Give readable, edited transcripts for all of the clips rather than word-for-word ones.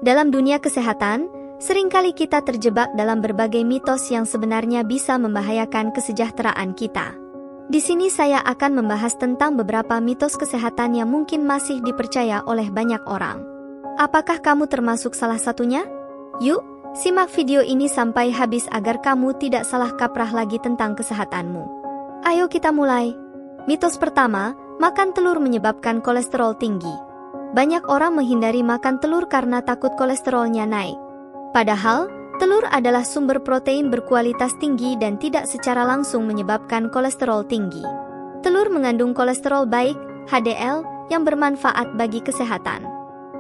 Dalam dunia kesehatan, seringkali kita terjebak dalam berbagai mitos yang sebenarnya bisa membahayakan kesejahteraan kita. Di sini saya akan membahas tentang beberapa mitos kesehatan yang mungkin masih dipercaya oleh banyak orang. Apakah kamu termasuk salah satunya? Yuk, simak video ini sampai habis agar kamu tidak salah kaprah lagi tentang kesehatanmu. Ayo kita mulai. Mitos pertama, makan telur menyebabkan kolesterol tinggi. Banyak orang menghindari makan telur karena takut kolesterolnya naik. Padahal, telur adalah sumber protein berkualitas tinggi dan tidak secara langsung menyebabkan kolesterol tinggi. Telur mengandung kolesterol baik, HDL, yang bermanfaat bagi kesehatan.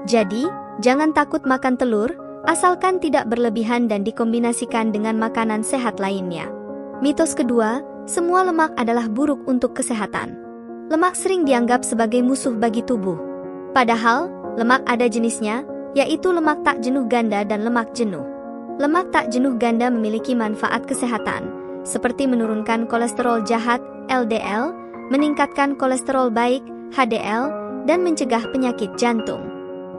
Jadi, jangan takut makan telur, asalkan tidak berlebihan dan dikombinasikan dengan makanan sehat lainnya. Mitos kedua, semua lemak adalah buruk untuk kesehatan. Lemak sering dianggap sebagai musuh bagi tubuh. Padahal, lemak ada jenisnya, yaitu lemak tak jenuh ganda dan lemak jenuh. Lemak tak jenuh ganda memiliki manfaat kesehatan, seperti menurunkan kolesterol jahat, LDL, meningkatkan kolesterol baik, HDL, dan mencegah penyakit jantung.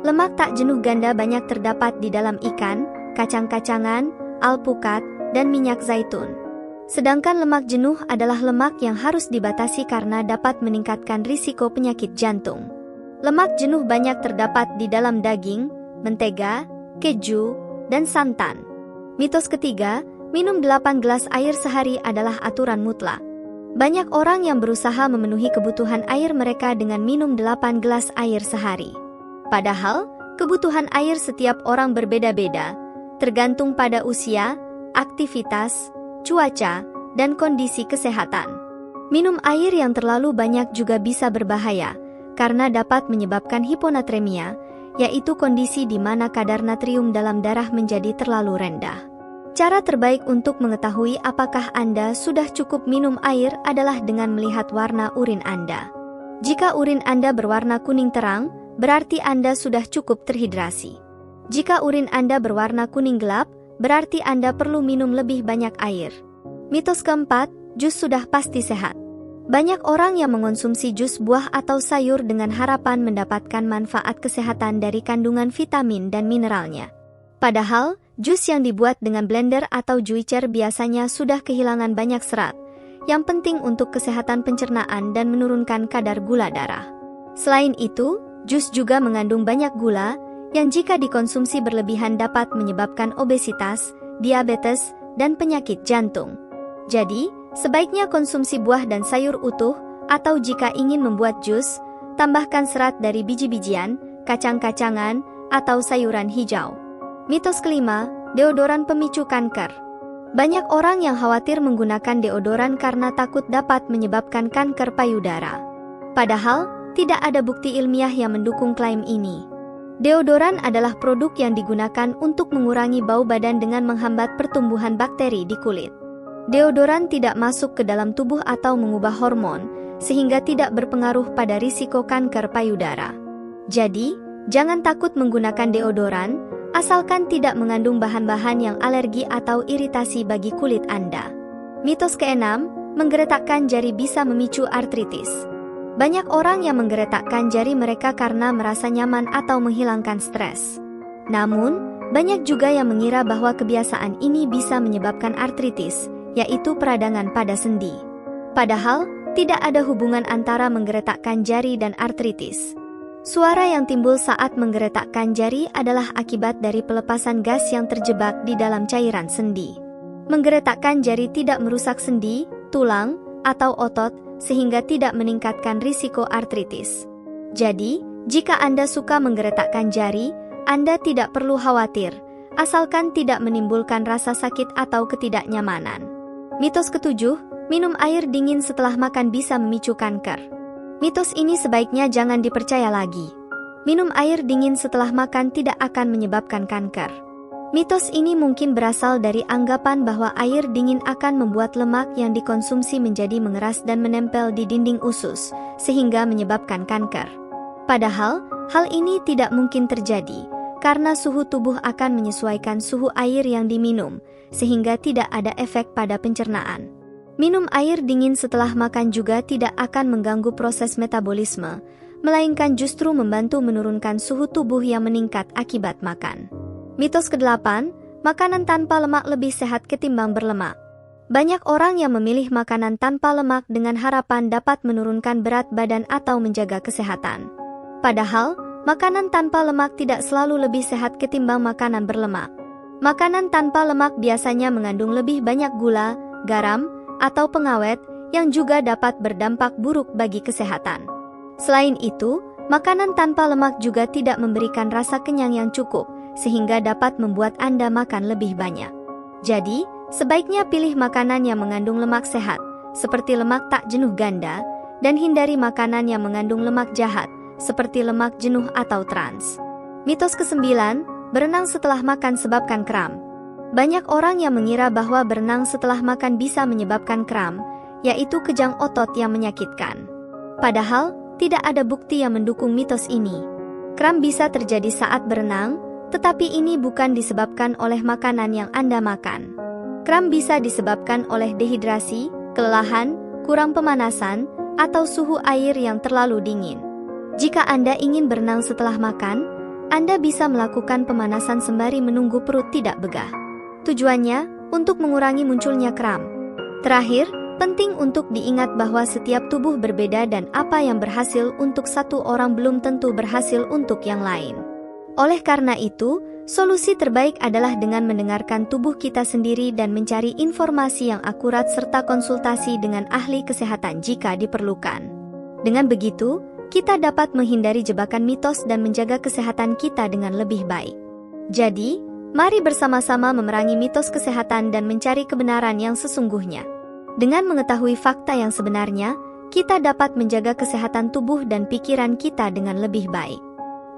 Lemak tak jenuh ganda banyak terdapat di dalam ikan, kacang-kacangan, alpukat, dan minyak zaitun. Sedangkan lemak jenuh adalah lemak yang harus dibatasi karena dapat meningkatkan risiko penyakit jantung. Lemak jenuh banyak terdapat di dalam daging, mentega, keju, dan santan. Mitos ketiga, minum 8 gelas air sehari adalah aturan mutlak. Banyak orang yang berusaha memenuhi kebutuhan air mereka dengan minum 8 gelas air sehari. Padahal, kebutuhan air setiap orang berbeda-beda, tergantung pada usia, aktivitas, cuaca, dan kondisi kesehatan. Minum air yang terlalu banyak juga bisa berbahaya, karena dapat menyebabkan hiponatremia, yaitu kondisi di mana kadar natrium dalam darah menjadi terlalu rendah. Cara terbaik untuk mengetahui apakah Anda sudah cukup minum air adalah dengan melihat warna urin Anda. Jika urin Anda berwarna kuning terang, berarti Anda sudah cukup terhidrasi. Jika urin Anda berwarna kuning gelap, berarti Anda perlu minum lebih banyak air. Mitos keempat, jus sudah pasti sehat. Banyak orang yang mengonsumsi jus buah atau sayur dengan harapan mendapatkan manfaat kesehatan dari kandungan vitamin dan mineralnya. Padahal, jus yang dibuat dengan blender atau juicer biasanya sudah kehilangan banyak serat, yang penting untuk kesehatan pencernaan dan menurunkan kadar gula darah. Selain itu, jus juga mengandung banyak gula, yang jika dikonsumsi berlebihan dapat menyebabkan obesitas, diabetes, dan penyakit jantung. Jadi, sebaiknya konsumsi buah dan sayur utuh, atau jika ingin membuat jus, tambahkan serat dari biji-bijian, kacang-kacangan, atau sayuran hijau. Mitos kelima, deodoran pemicu kanker. Banyak orang yang khawatir menggunakan deodoran karena takut dapat menyebabkan kanker payudara. Padahal, tidak ada bukti ilmiah yang mendukung klaim ini. Deodoran adalah produk yang digunakan untuk mengurangi bau badan dengan menghambat pertumbuhan bakteri di kulit. Deodoran tidak masuk ke dalam tubuh atau mengubah hormon, sehingga tidak berpengaruh pada risiko kanker payudara. Jadi, jangan takut menggunakan deodoran, asalkan tidak mengandung bahan-bahan yang alergi atau iritasi bagi kulit Anda. Mitos keenam, menggeretakkan jari bisa memicu artritis. Banyak orang yang menggeretakkan jari mereka karena merasa nyaman atau menghilangkan stres. Namun, banyak juga yang mengira bahwa kebiasaan ini bisa menyebabkan artritis, yaitu peradangan pada sendi. Padahal, tidak ada hubungan antara menggeretakkan jari dan artritis. Suara yang timbul saat menggeretakkan jari adalah akibat dari pelepasan gas yang terjebak di dalam cairan sendi. Menggeretakkan jari tidak merusak sendi, tulang, atau otot, sehingga tidak meningkatkan risiko artritis. Jadi, jika Anda suka menggeretakkan jari, Anda tidak perlu khawatir, asalkan tidak menimbulkan rasa sakit atau ketidaknyamanan. Mitos ketujuh, minum air dingin setelah makan bisa memicu kanker. Mitos ini sebaiknya jangan dipercaya lagi. Minum air dingin setelah makan tidak akan menyebabkan kanker. Mitos ini mungkin berasal dari anggapan bahwa air dingin akan membuat lemak yang dikonsumsi menjadi mengeras dan menempel di dinding usus, sehingga menyebabkan kanker. Padahal, hal ini tidak mungkin terjadi, karena suhu tubuh akan menyesuaikan suhu air yang diminum, sehingga tidak ada efek pada pencernaan. Minum air dingin setelah makan juga tidak akan mengganggu proses metabolisme, melainkan justru membantu menurunkan suhu tubuh yang meningkat akibat makan. Mitos ke-8, makanan tanpa lemak lebih sehat ketimbang berlemak. Banyak orang yang memilih makanan tanpa lemak dengan harapan dapat menurunkan berat badan atau menjaga kesehatan. Padahal, makanan tanpa lemak tidak selalu lebih sehat ketimbang makanan berlemak. Makanan tanpa lemak biasanya mengandung lebih banyak gula, garam, atau pengawet yang juga dapat berdampak buruk bagi kesehatan. Selain itu, makanan tanpa lemak juga tidak memberikan rasa kenyang yang cukup, sehingga dapat membuat Anda makan lebih banyak. Jadi, sebaiknya pilih makanan yang mengandung lemak sehat, seperti lemak tak jenuh ganda, dan hindari makanan yang mengandung lemak jahat, seperti lemak jenuh atau trans. Mitos ke-9, berenang setelah makan sebabkan kram. Banyak orang yang mengira bahwa berenang setelah makan bisa menyebabkan kram, yaitu kejang otot yang menyakitkan. Padahal, tidak ada bukti yang mendukung mitos ini. Kram bisa terjadi saat berenang, tetapi ini bukan disebabkan oleh makanan yang Anda makan. Kram bisa disebabkan oleh dehidrasi, kelelahan, kurang pemanasan, atau suhu air yang terlalu dingin. Jika Anda ingin berenang setelah makan, Anda bisa melakukan pemanasan sembari menunggu perut tidak begah. Tujuannya untuk mengurangi munculnya kram. Terakhir, penting untuk diingat bahwa setiap tubuh berbeda dan apa yang berhasil untuk satu orang belum tentu berhasil untuk yang lain. Oleh karena itu, solusi terbaik adalah dengan mendengarkan tubuh kita sendiri dan mencari informasi yang akurat serta konsultasi dengan ahli kesehatan jika diperlukan. Dengan begitu, kita dapat menghindari jebakan mitos dan menjaga kesehatan kita dengan lebih baik. Jadi, mari bersama-sama memerangi mitos kesehatan dan mencari kebenaran yang sesungguhnya. Dengan mengetahui fakta yang sebenarnya, kita dapat menjaga kesehatan tubuh dan pikiran kita dengan lebih baik.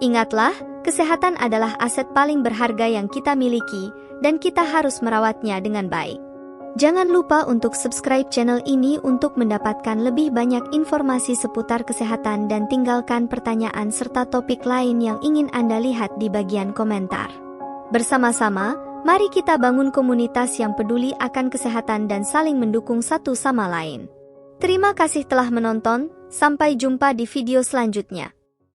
Ingatlah, kesehatan adalah aset paling berharga yang kita miliki, dan kita harus merawatnya dengan baik. Jangan lupa untuk subscribe channel ini untuk mendapatkan lebih banyak informasi seputar kesehatan dan tinggalkan pertanyaan serta topik lain yang ingin Anda lihat di bagian komentar. Bersama-sama, mari kita bangun komunitas yang peduli akan kesehatan dan saling mendukung satu sama lain. Terima kasih telah menonton, sampai jumpa di video selanjutnya.